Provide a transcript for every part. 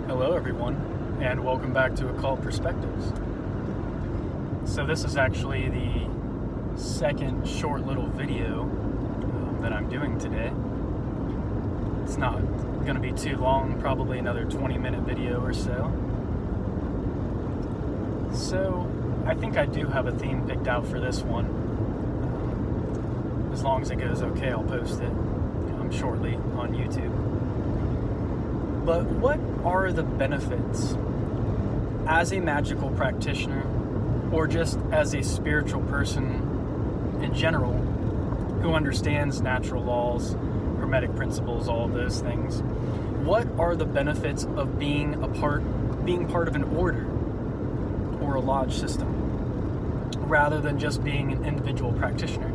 Hello everyone, and welcome back to Occult Perspectives. So this is actually the second short little video that I'm doing today. It's not going to be too long, probably another 20-minute video or so. So I think I do have a theme picked out for this one. As long as it goes okay, I'll post it shortly on YouTube. But what are the benefits as a magical practitioner, or just as a spiritual person in general, who understands natural laws, hermetic principles, all of those things? What are the benefits of being part of an order or a lodge system, rather than just being an individual practitioner?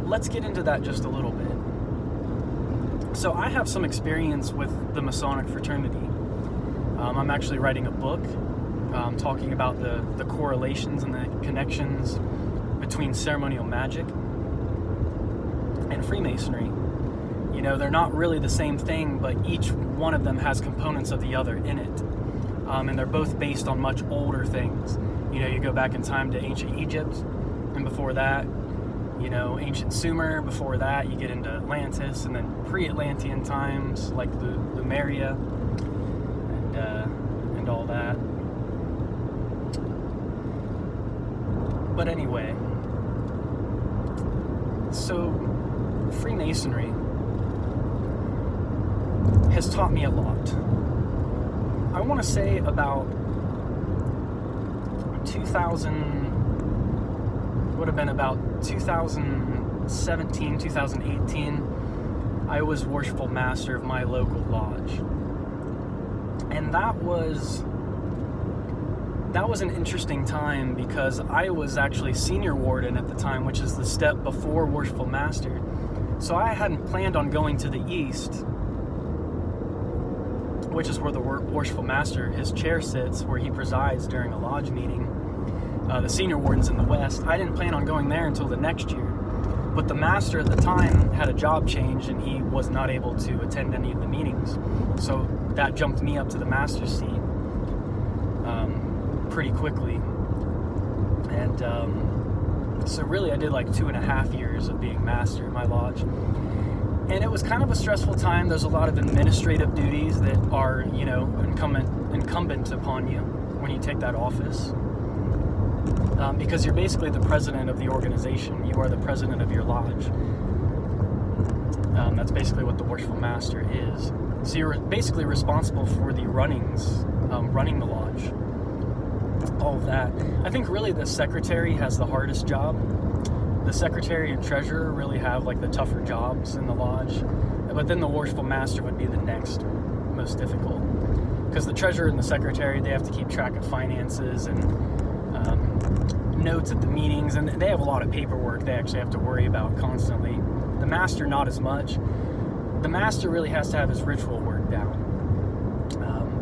Let's get into that just a little bit. So I have some experience with the Masonic fraternity. I'm actually writing a book talking about the correlations and the connections between ceremonial magic and Freemasonry. You know, they're not really the same thing, but each one of them has components of the other in it. And they're both based on much older things. You know, you go back in time to ancient Egypt, and before that, you know, ancient Sumer. Before that, you get into Atlantis, and then pre-Atlantean times like Lemuria and all that. But anyway, so Freemasonry has taught me a lot. I want to say about 2017, 2018, I was worshipful master of my local lodge. And that was an interesting time, because I was actually senior warden at the time, which is the step before worshipful master. So I hadn't planned on going to the east, which is where the worshipful master, his chair sits, where he presides during a lodge meeting. The senior warden's in the west. I didn't plan on going there until the next year. But the master at the time had a job change, and he was not able to attend any of the meetings. So that jumped me up to the master's seat pretty quickly. And so really I did like 2.5 years of being master at my lodge. And it was kind of a stressful time. There's a lot of administrative duties that are, you know, incumbent upon you when you take that office. Because you're basically the president of the organization. You are the president of your lodge. That's basically what the worshipful master is. So you're basically responsible for the running the lodge. All of that. I think really the secretary has the hardest job. The secretary and treasurer really have like the tougher jobs in the lodge. But then the worshipful master would be the next most difficult. Because the treasurer and the secretary, they have to keep track of finances and notes at the meetings, and they have a lot of paperwork they actually have to worry about constantly. The master, not as much. The master really has to have his ritual work down.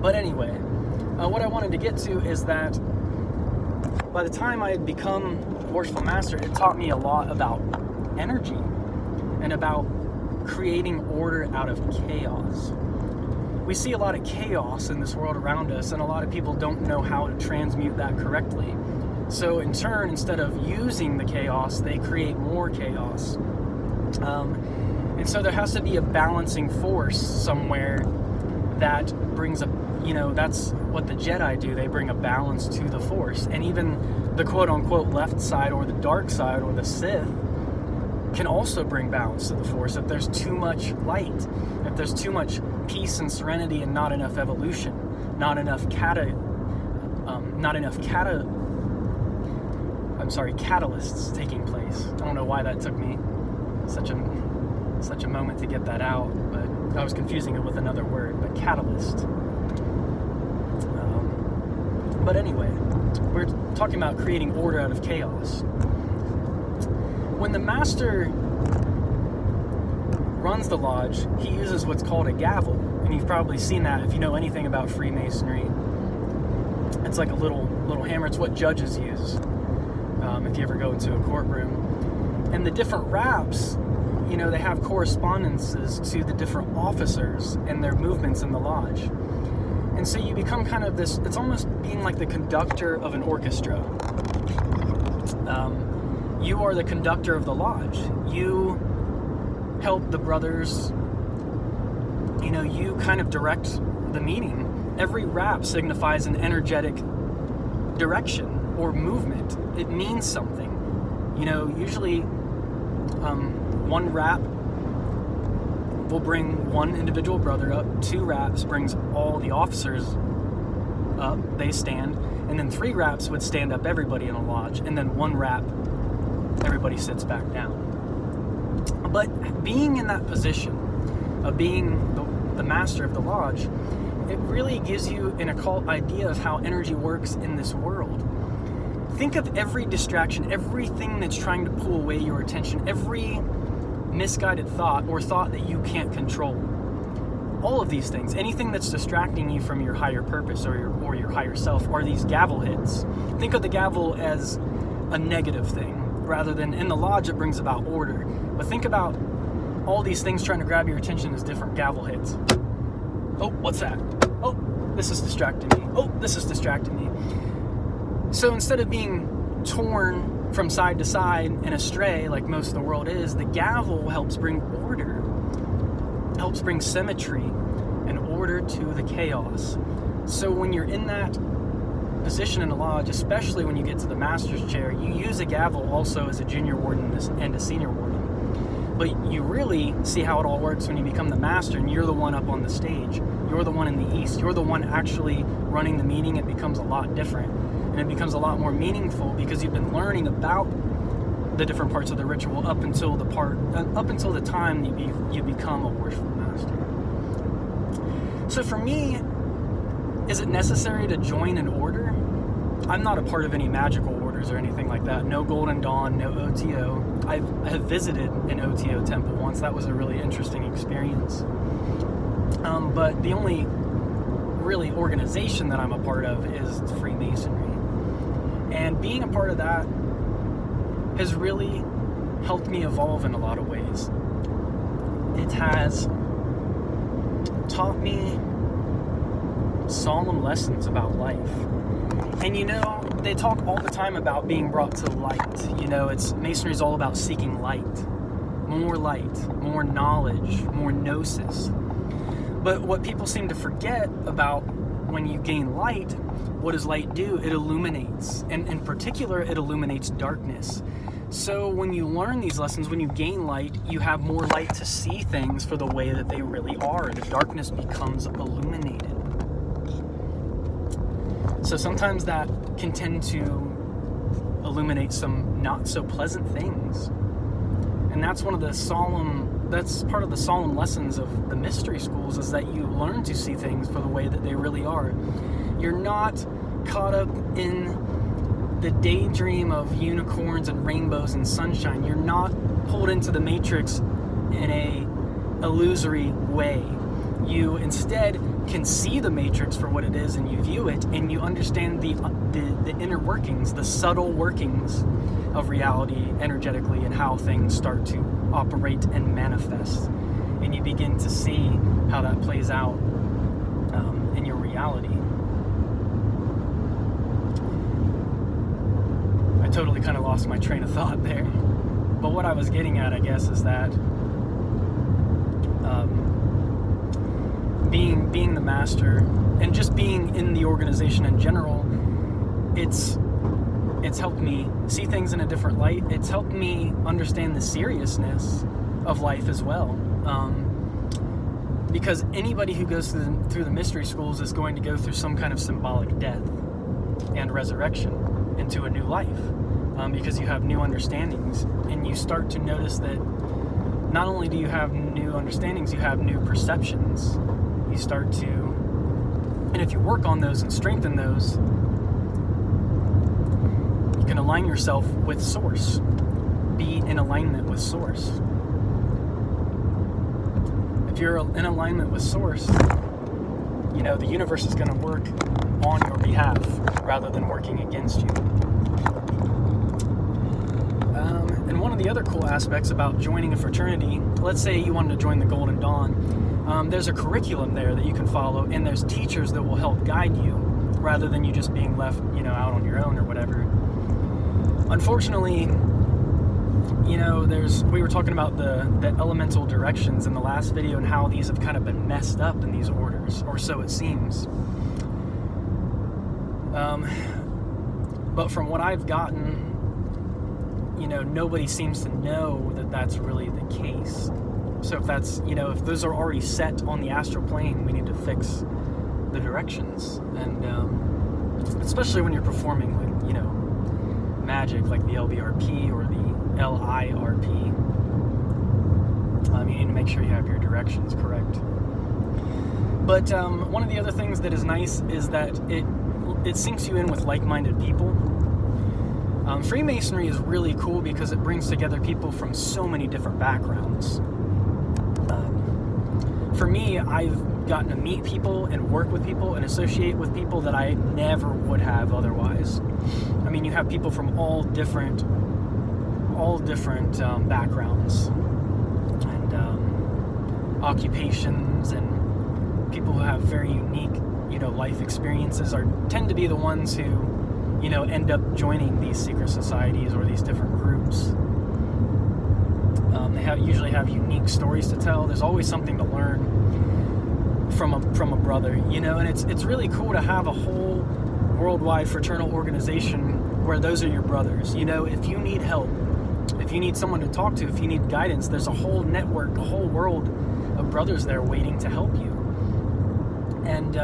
But anyway, what I wanted to get to is that by the time I had become worshipful master, it taught me a lot about energy and about creating order out of chaos. We see a lot of chaos in this world around us, and a lot of people don't know how to transmute that correctly. So in turn, instead of using the chaos, they create more chaos. And so there has to be a balancing force somewhere that brings that's what the Jedi do. They bring a balance to the force. And even the quote-unquote left side, or the dark side, or the Sith, can also bring balance to the force. If there's too much light, if there's too much peace and serenity and not enough evolution, not enough catalysts taking place. I don't know why that took me such a moment to get that out, but I was confusing it with another word, but catalyst. But anyway, we're talking about creating order out of chaos. When the master runs the lodge, he uses what's called a gavel, and you've probably seen that if you know anything about Freemasonry. It's like a little hammer. It's what judges use if you ever go into a courtroom. And the different wraps, you know, they have correspondences to the different officers and their movements in the lodge. And so you become kind of this, it's almost being like the conductor of an orchestra. You are the conductor of the lodge. You help the brothers, you kind of direct the meeting. Every rap signifies an energetic direction or movement. It means something. Usually one rap will bring one individual brother up, 2 raps brings all the officers up, they stand, and then 3 raps would stand up everybody in a lodge, and then 1 rap, everybody sits back down. But being in that position of being the master of the lodge, it really gives you an occult idea of how energy works in this world. Think of every distraction, everything that's trying to pull away your attention, every misguided thought or thought that you can't control. All of these things, anything that's distracting you from your higher purpose or your higher self, are these gavel hits. Think of the gavel as a negative thing, rather than in the lodge it brings about order. But think about all these things trying to grab your attention as different gavel hits. Oh, what's that? Oh, this is distracting me. Oh, this is distracting me. So instead of being torn from side to side and astray like most of the world is, the gavel helps bring order, helps bring symmetry and order to the chaos. So when you're in that position in the lodge, especially when you get to the master's chair, you use a gavel also as a junior warden and a senior warden. But you really see how it all works when you become the master and you're the one up on the stage. You're the one in the east. You're the one actually running the meeting. It becomes a lot different. And it becomes a lot more meaningful because you've been learning about the different parts of the ritual up until the time you become a worshipful master. So for me, is it necessary to join an order? I'm not a part of any magical orders or anything like that. No Golden Dawn, no OTO. I have visited an OTO temple once. That was a really interesting experience. But the only really organization that I'm a part of is Freemasonry. And being a part of that has really helped me evolve in a lot of ways. It has taught me solemn lessons about life. And they talk all the time about being brought to light. Masonry is all about seeking light, more knowledge, more gnosis. But what people seem to forget about when you gain light, what does light do? It illuminates. And in particular, it illuminates darkness. So when you learn these lessons, when you gain light, you have more light to see things for the way that they really are. The darkness becomes illuminated. So sometimes that can tend to illuminate some not so pleasant things. And that's part of the solemn lessons of the mystery schools, is that you learn to see things for the way that they really are. You're not caught up in the daydream of unicorns and rainbows and sunshine. You're not pulled into the matrix in a illusory way. You instead can see the matrix for what it is, and you view it, and you understand the inner workings, the subtle workings of reality energetically, and how things start to operate and manifest. And you begin to see how that plays out in your reality. I totally kind of lost my train of thought there. But what I was getting at, I guess, is that being the master and just being in the organization in general, it's helped me see things in a different light. It's helped me understand the seriousness of life as well. Because anybody who goes through the mystery schools is going to go through some kind of symbolic death and resurrection into a new life, because you have new understandings, and you start to notice that not only do you have new understandings, you have new perceptions. You start to, and if you work on those and strengthen those, you can align yourself with Source. Be in alignment with Source. If you're in alignment with Source, the universe is going to work on your behalf rather than working against you. And one of the other cool aspects about joining a fraternity, let's say you wanted to join the Golden Dawn, There's a curriculum there that you can follow, and there's teachers that will help guide you rather than you just being left, out on your own or whatever. Unfortunately, we were talking about the elemental directions in the last video and how these have kind of been messed up in these orders, or so it seems. But from what I've gotten, nobody seems to know that that's really the case. So if that's, if those are already set on the astral plane, we need to fix the directions. And especially when you're performing, like, magic, like the LBRP or the LIRP, you need to make sure you have your directions correct. But one of the other things that is nice is that it syncs you in with like-minded people. Freemasonry is really cool because it brings together people from so many different backgrounds. For me, I've gotten to meet people and work with people and associate with people that I never would have otherwise. You have people from all different backgrounds and occupations, and people who have very unique, life experiences tend to be the ones who, end up joining these secret societies or these different groups. They usually have unique stories to tell. There's always something to learn from a brother, and it's really cool to have a whole worldwide fraternal organization where those are your brothers. If you need help, if you need someone to talk to, if you need guidance, there's a whole network, a whole world of brothers there waiting to help you. And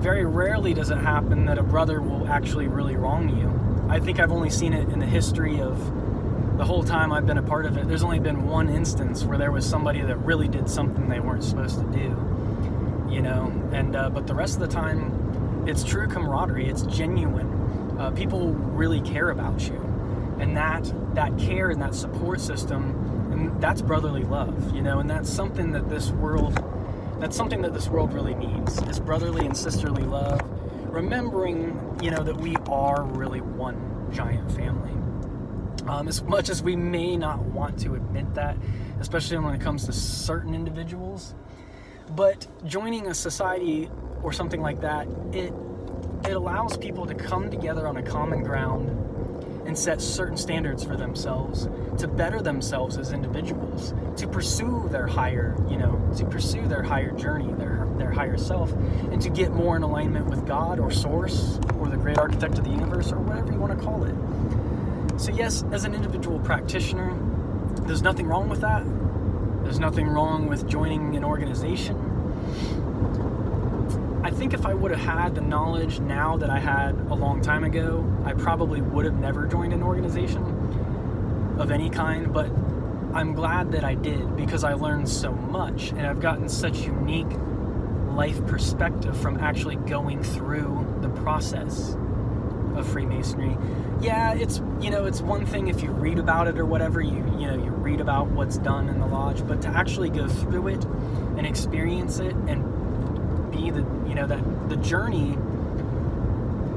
very rarely does it happen that a brother will actually really wrong you. I think I've only seen it in the history of the whole time I've been a part of it. There's only been one instance where there was somebody that really did something they weren't supposed to do, but the rest of the time, it's true camaraderie. It's genuine. People really care about you, and that care and that support system, and that's brotherly love, and that's something that this world really needs, is brotherly and sisterly love, remembering, that we are really one giant family. As much as we may not want to admit that, especially when it comes to certain individuals, but joining a society or something like that, it allows people to come together on a common ground and set certain standards for themselves, to better themselves as individuals, to pursue their higher, journey, their higher self, and to get more in alignment with God or Source or the great architect of the universe, or whatever you want to call it. So yes, as an individual practitioner, there's nothing wrong with that. There's nothing wrong with joining an organization. I think if I would have had the knowledge now that I had a long time ago, I probably would have never joined an organization of any kind, but I'm glad that I did, because I learned so much, and I've gotten such unique life perspective from actually going through the process of Freemasonry. Yeah, it's one thing if you read about it or whatever, you read about what's done in the lodge, but to actually go through it and experience it and be that the journey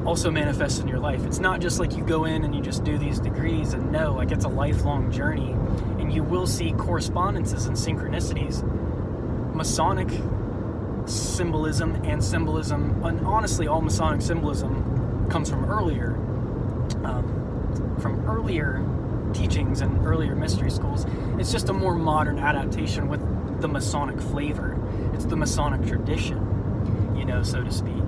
also manifests in your life. It's not just like you go in and you just do these degrees, and no, like, it's a lifelong journey, and you will see correspondences and synchronicities. Masonic symbolism, and honestly, all Masonic symbolism comes from earlier teachings and earlier mystery schools. It's just a more modern adaptation with the Masonic flavor. It's the Masonic tradition, so to speak.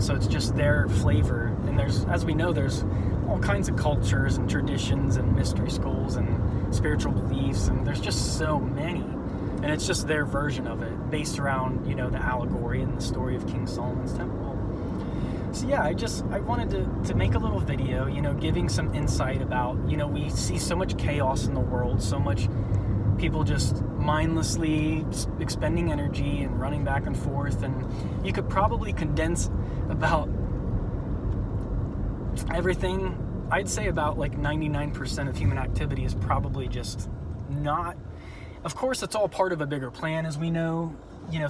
So it's just their flavor. And as we know, there's all kinds of cultures and traditions and mystery schools and spiritual beliefs, and there's just so many. And it's just their version of it, based around, the allegory and the story of King Solomon's Temple. So yeah, I wanted to make a little video, giving some insight about, we see so much chaos in the world, so much people just mindlessly expending energy and running back and forth, and you could probably condense about everything. I'd say about like 99% of human activity is probably just not. Of course, it's all part of a bigger plan, as we know.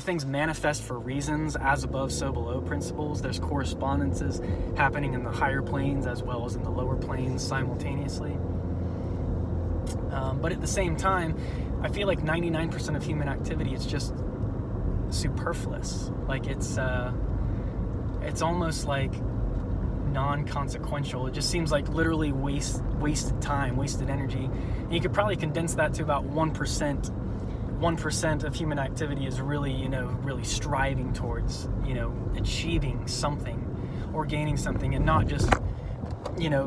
Things manifest for reasons, as above, so below principles. There's correspondences happening in the higher planes as well as in the lower planes simultaneously. But at the same time, I feel like 99% of human activity is just superfluous. Like it's almost like non-consequential. It just seems like literally wasted time, wasted energy. And you could probably condense that to about 1%. 1% of human activity is really, really striving towards, achieving something or gaining something, and not just,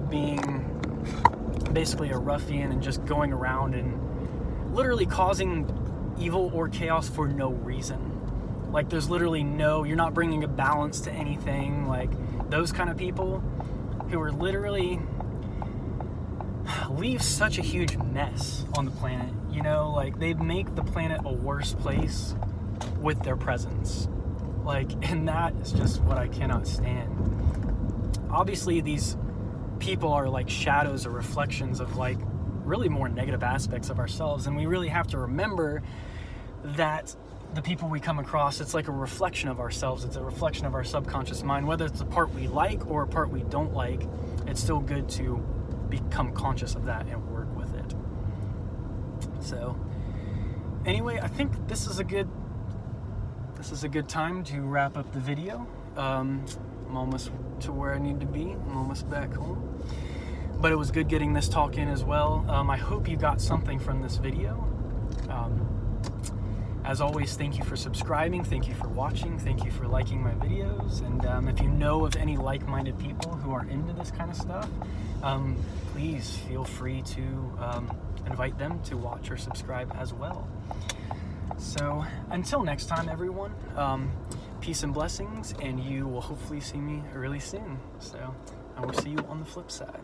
being basically a ruffian and just going around and literally causing evil or chaos for no reason. Like there's literally you're not bringing a balance to anything. Like those kind of people who are literally leave such a huge mess on the planet, like they make the planet a worse place with their presence. Like, and that is just what I cannot stand. Obviously these people are like shadows or reflections of like really more negative aspects of ourselves, and we really have to remember that the people we come across, it's like a reflection of ourselves. It's a reflection of our subconscious mind. Whether it's a part we like or a part we don't like, it's still good to become conscious of that and work with it. So anyway, I think this is a good time to wrap up the video. I'm almost to where I need to be. I'm almost back home. But it was good getting this talk in as well. I hope you got something from this video. As always, thank you for subscribing, thank you for watching, thank you for liking my videos, and if you know of any like-minded people who are into this kind of stuff, please feel free to invite them to watch or subscribe as well. So until next time, everyone, peace and blessings, and you will hopefully see me really soon. So I will see you on the flip side.